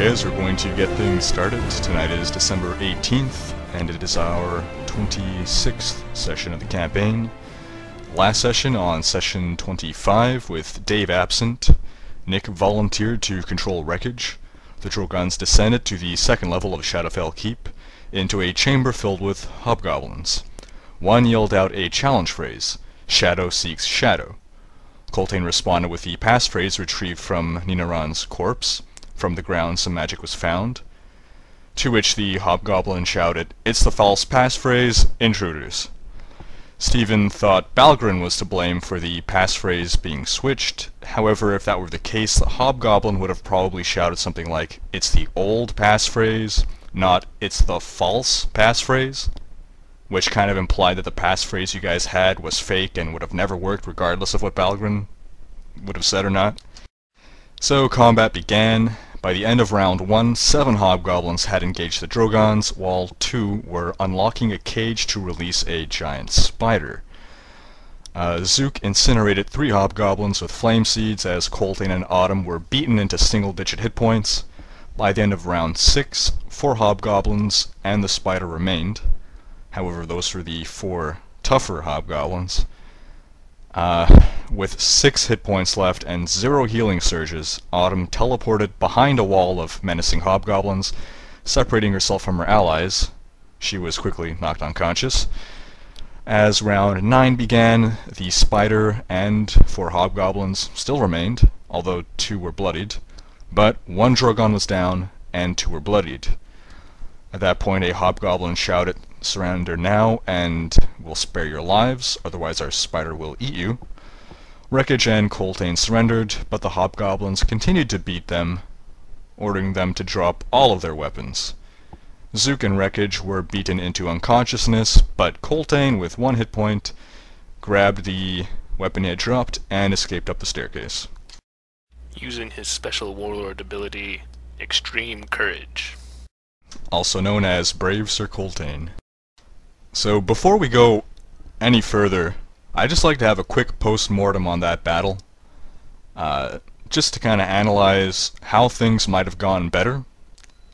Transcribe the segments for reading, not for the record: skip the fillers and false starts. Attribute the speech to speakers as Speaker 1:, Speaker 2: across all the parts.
Speaker 1: Okay, so we're going to get things started. Tonight is December 18th, and it is our 26th session of the campaign. Last session, on session 25, with Dave absent, Nick volunteered to control wreckage. The Drogans descended to the second level of Shadowfell Keep, into a chamber filled with hobgoblins. One yelled out a challenge phrase, "Shadow seeks shadow." Coltaine responded with the passphrase retrieved from Ninaran's corpse. From the ground some magic was found. To which the hobgoblin shouted, "It's the false passphrase, intruders." Stephen thought Balgrin was to blame for the passphrase being switched. However, if that were the case, the hobgoblin would have probably shouted something like, "It's the old passphrase, not it's the false passphrase," which kind of implied that the passphrase you guys had was fake and would have never worked regardless of what Balgrin would have said or not. So combat began. By the end of round 1, 7 hobgoblins had engaged the Drogans, while 2 were unlocking a cage to release a giant spider. Zook incinerated 3 hobgoblins with flame seeds as Coltaine and Autumn were beaten into single-digit hit points. By the end of round 6, 4 hobgoblins and the spider remained. However, those were the 4 tougher hobgoblins. With 6 hit points left and 0 healing surges, Autumn teleported behind a wall of menacing hobgoblins, separating herself from her allies. She was quickly knocked unconscious. As round 9 began, the spider and 4 hobgoblins still remained, although 2 were bloodied. But 1 Drogan was down, and 2 were bloodied. At that point, a hobgoblin shouted, "Surrender now, and we'll spare your lives, otherwise our spider will eat you." Wreckage and Coltaine surrendered, but the hobgoblins continued to beat them, ordering them to drop all of their weapons. Zook and Wreckage were beaten into unconsciousness, but Coltaine, with 1 hit point, grabbed the weapon he had dropped and escaped up the staircase.
Speaker 2: Using his special warlord ability, Extreme Courage.
Speaker 1: Also known as Brave Sir Coltaine. So before we go any further, I'd just like to have a quick post-mortem on that battle. Just to kind of analyze how things might have gone better.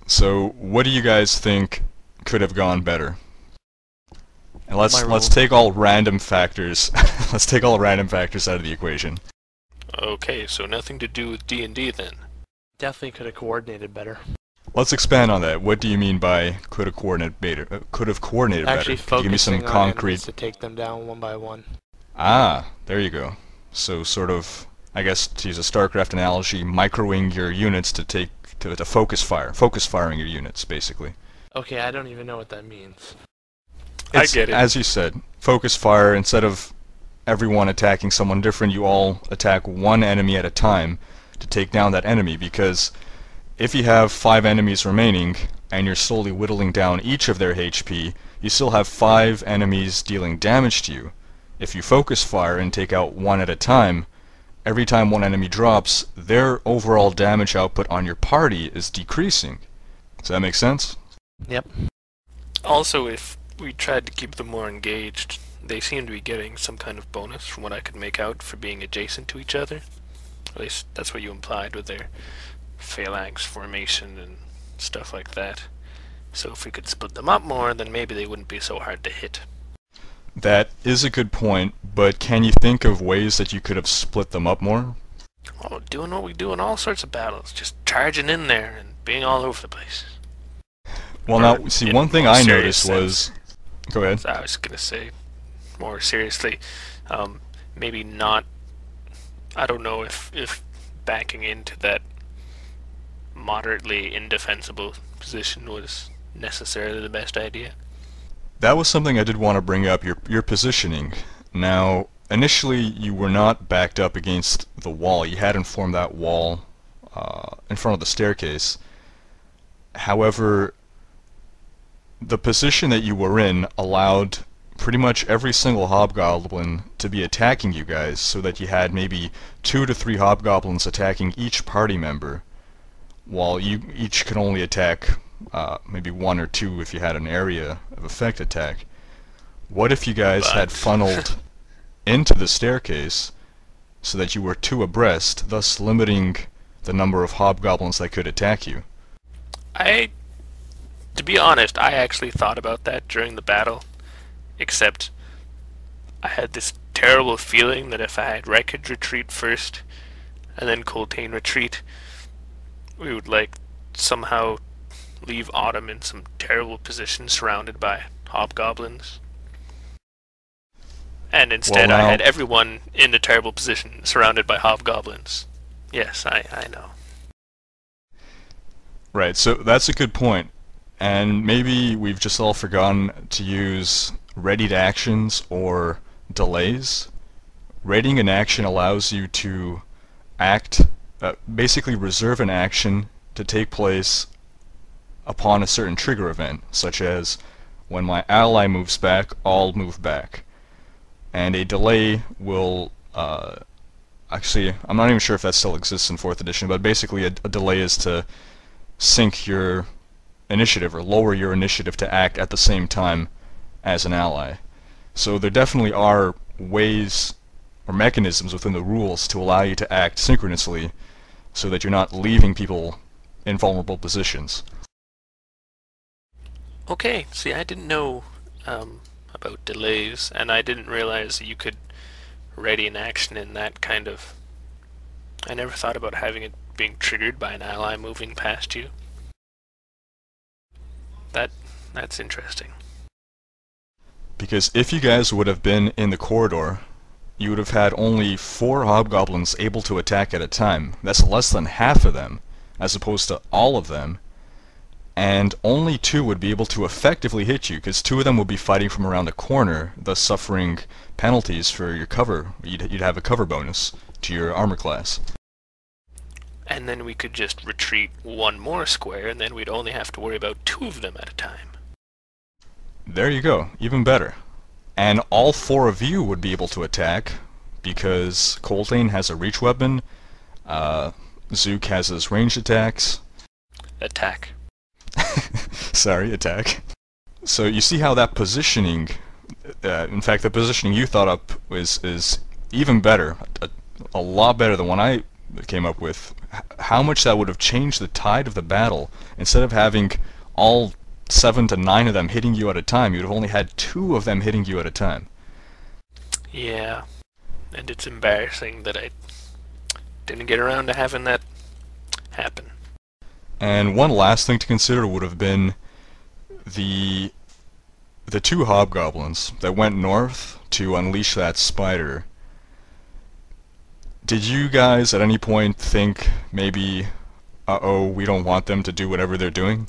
Speaker 1: So what do you guys think could have gone better? And let's take all random factors. Let's take all random factors out of the equation.
Speaker 2: Okay, so nothing to do with D&D then.
Speaker 3: Definitely could have coordinated better.
Speaker 1: Let's expand on that. What do you mean by could have coordinated better?
Speaker 3: Actually,
Speaker 1: Could you give me some
Speaker 3: focusing on
Speaker 1: concrete?
Speaker 3: enemies to take them down one by one.
Speaker 1: Ah, there you go. So sort of, I guess to use a StarCraft analogy, microing your units to focus firing your units, basically.
Speaker 3: Okay, I don't even know what that means.
Speaker 2: I get it.
Speaker 1: As you said, focus fire. Instead of everyone attacking someone different, you all attack one enemy at a time to take down that enemy, because if you have 5 enemies remaining, and you're slowly whittling down each of their HP, you still have 5 enemies dealing damage to you. If you focus fire and take out one at a time, every time one enemy drops, their overall damage output on your party is decreasing. Does that make sense?
Speaker 3: Yep.
Speaker 2: Also, if we tried to keep them more engaged, they seem to be getting some kind of bonus from what I could make out for being adjacent to each other. At least that's what you implied with their phalanx formation and stuff like that. So if we could split them up more, then maybe they wouldn't be so hard to hit.
Speaker 1: That is a good point, but can you think of ways that you could have split them up more?
Speaker 2: Oh, doing what we do in all sorts of battles, just charging in there and being all over the place.
Speaker 1: Well, now, see, one thing I noticed was... Go ahead.
Speaker 2: I was gonna say, more seriously, maybe not... I don't know if backing into that moderately indefensible position was necessarily the best idea.
Speaker 1: That was something I did want to bring up, your positioning. Now, initially you were not backed up against the wall. You hadn't formed that wall in front of the staircase. However, the position that you were in allowed pretty much every single hobgoblin to be attacking you guys, so that you had maybe 2 to 3 hobgoblins attacking each party member, while you each could only attack maybe 1 or 2 if you had an area of effect attack. What if you guys had funneled into the staircase so that you were 2 abreast, thus limiting the number of hobgoblins that could attack you?
Speaker 2: To be honest, I actually thought about that during the battle, except I had this terrible feeling that if I had Wreckage retreat first, and then Coltaine retreat, we would, like, somehow leave Autumn in some terrible position surrounded by hobgoblins. And instead I had everyone in a terrible position surrounded by hobgoblins. Yes, I know.
Speaker 1: Right, so that's a good point. And maybe we've just all forgotten to use readied actions or delays. Readying an action allows you to act, basically reserve an action to take place upon a certain trigger event, such as when my ally moves back, I'll move back. And a delay will, actually, I'm not even sure if that still exists in 4th edition, but basically a delay is to sync your initiative or lower your initiative to act at the same time as an ally. So there definitely are ways or mechanisms within the rules to allow you to act synchronously so that you're not leaving people in vulnerable positions.
Speaker 2: Okay, see, I didn't know about delays, and I didn't realize that you could ready an action in that kind of... I never thought about having it being triggered by an ally moving past you. That's interesting.
Speaker 1: Because if you guys would have been in the corridor, you would have had only 4 hobgoblins able to attack at a time. That's less than half of them, as opposed to all of them. And only 2 would be able to effectively hit you, because 2 of them would be fighting from around the corner, thus suffering penalties for your cover. You'd have a cover bonus to your armor class.
Speaker 2: And then we could just retreat 1 more square, and then we'd only have to worry about 2 of them at a time.
Speaker 1: There you go, even better. And all 4 of you would be able to attack, because Coltaine has a reach weapon, Zook has his ranged attacks.
Speaker 2: Attack.
Speaker 1: Sorry, attack. So you see how that positioning, in fact the positioning you thought up is even better, a lot better than one I came up with. How much that would have changed the tide of the battle. Instead of having all 7 to 9 of them hitting you at a time, you'd have only had 2 of them hitting you at a time.
Speaker 2: Yeah, and it's embarrassing that I didn't get around to having that happen.
Speaker 1: And one last thing to consider would have been the 2 hobgoblins that went north to unleash that spider. Did you guys at any point think maybe, uh-oh, we don't want them to do whatever they're doing?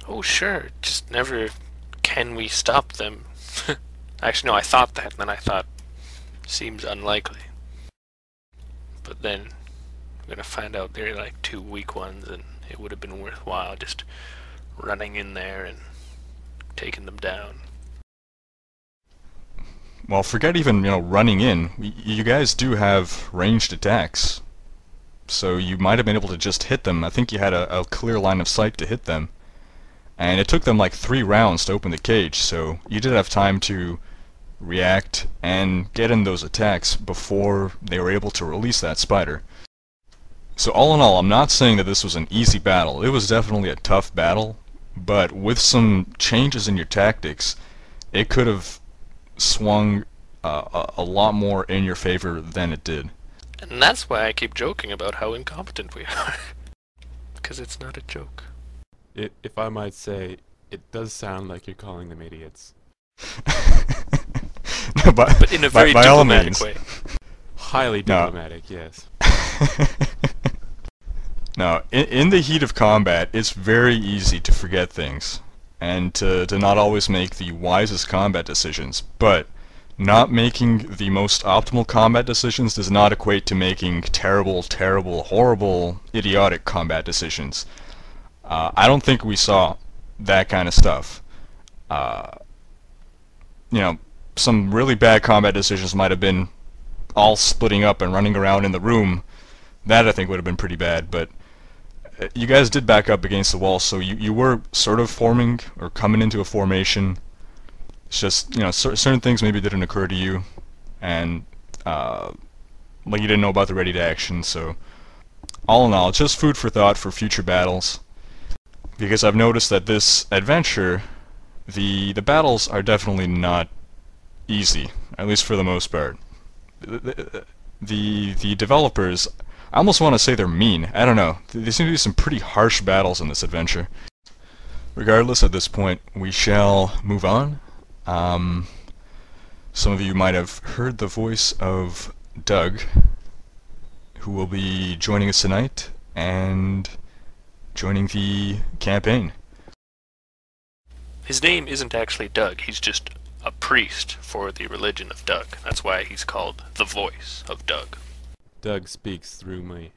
Speaker 2: Oh sure, just never can we stop them. Actually no, I thought that, and then I thought, seems unlikely. But then I'm gonna find out they're like 2 weak ones, and it would have been worthwhile just running in there and taking them down.
Speaker 1: Well, forget even, running in. You guys do have ranged attacks. So you might have been able to just hit them. I think you had a clear line of sight to hit them. And it took them like 3 rounds to open the cage, so you did have time to react and get in those attacks before they were able to release that spider. So all in all, I'm not saying that this was an easy battle. It was definitely a tough battle, but with some changes in your tactics, it could have swung a lot more in your favor than it did.
Speaker 2: And that's why I keep joking about how incompetent we are. Because it's not a joke.
Speaker 4: If I might say, it does sound like you're calling them idiots.
Speaker 2: But in a very diplomatic way.
Speaker 4: Highly diplomatic, yes.
Speaker 1: Now, in the heat of combat, it's very easy to forget things, and to not always make the wisest combat decisions, but not making the most optimal combat decisions does not equate to making terrible, horrible, idiotic combat decisions. I don't think we saw that kind of stuff. Some really bad combat decisions might have been all splitting up and running around in the room. That I think would have been pretty bad, but you guys did back up against the wall, so you were sort of forming or coming into a formation. It's just, certain things maybe didn't occur to you, and like you didn't know about the ready to action, so all in all, just food for thought for future battles. Because I've noticed that this adventure, the battles are definitely not easy, at least for the most part. The developers, I almost want to say they're mean. I don't know. There seem to be some pretty harsh battles in this adventure. Regardless, at this point, we shall move on. Some of you might have heard the voice of Doug, who will be joining us tonight and joining the campaign.
Speaker 2: His name isn't actually Doug, he's just a priest for the religion of Doug. That's why he's called the voice of Doug.
Speaker 4: Doug speaks through me.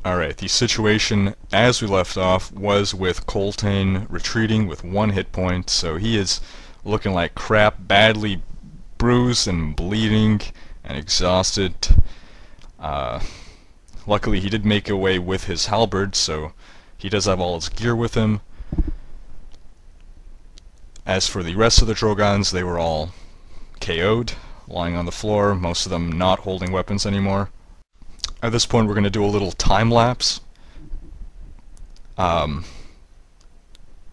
Speaker 1: Alright, the situation as we left off was with Coltaine retreating with 1 hit point, so he is looking like crap, badly bruised and bleeding and exhausted. Luckily he did make away with his halberd, so he does have all his gear with him. As for the rest of the Drogans, they were all KO'd, lying on the floor, most of them not holding weapons anymore. At this point we're going to do a little time lapse. The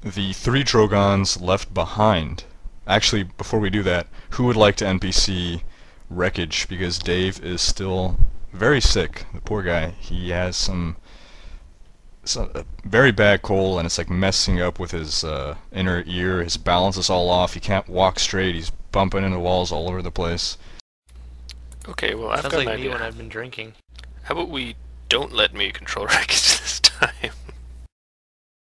Speaker 1: 3 Drogans left behind. Actually, before we do that, who would like to NPC Wreckage, because Dave is still very sick. The poor guy. He has a very bad cold, and it's like messing up with his inner ear. His balance is all off. He can't walk straight. He's bumping into walls all over the place.
Speaker 2: Okay, well, I've
Speaker 3: Sounds
Speaker 2: got
Speaker 3: like
Speaker 2: an
Speaker 3: me
Speaker 2: idea.
Speaker 3: when I've been drinking.
Speaker 2: How about we don't let me control Wreckage